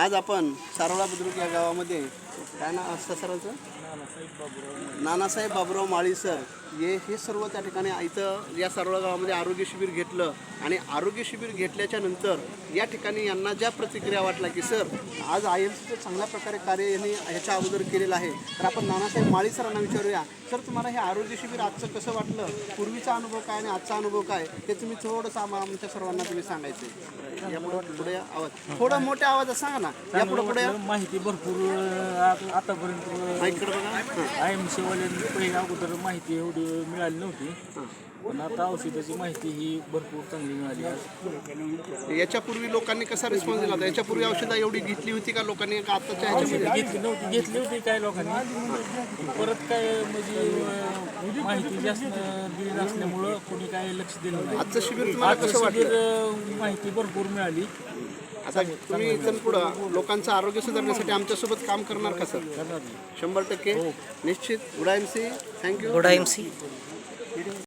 आज आपण सारोळा बुद्रुक या गावामध्ये काय नाव असतं सरांचं? नानासाहेब बाबुराव माळी सर हे सर्व त्या ठिकाणी इथं या सारोळा गावामध्ये आरोग्य शिबिर घेतलं आणि आरोग्य शिबिर घेतल्याच्या नंतर या ठिकाणी यांना ज्या प्रतिक्रिया वाटल्या की सर आज IMCचं चांगल्या प्रकारे कार्य यांनी ह्याच्या अगोदर केलेलं आहे, तर आपण नानासाहेब माळी सरांना विचारूया. सर, तुम्हाला हे आरोग्य शिबिर आजचं कसं वाटलं? पूर्वीचा अनुभव काय आणि आजचा अनुभव काय हे तुम्ही थोडंसं आमच्या सर्वांना तुम्ही सांगायचं. यापुढे पुढे आवाज थोडा मोठ्या आवाजात सांगा ना. यापुढे माहिती भरपूर आतापर्यंत माईकडे बघा. IMC वाल्यांनी पहिल्या अगोदर माहिती एवढी मिळाली नव्हती, पण आता औषधाची माहिती ही भरपूर चांगली मिळाली. याच्यापूर्वी लोकांनी कसा रिस्पॉन्स दिला होता? याच्यापूर्वी औषधं एवढी घेतली होती का लोकांनी का आताच्या ह्याच्यामध्ये? घेतली होती काय लोकांनी, परत काय म्हणजे माहिती जास्त दिली नसल्यामुळं कोणी काय लक्ष दिलं नाही. आजचं शिबिर तुम्हाला कसं वाटलं? माहिती भरपूर मिळाली. आता तुम्ही इथून पुढं लोकांचं आरोग्य सुधारण्यासाठी आमच्यासोबत काम करणार का सर? 100% निश्चित. Good IMC. Thank you. Good IMC.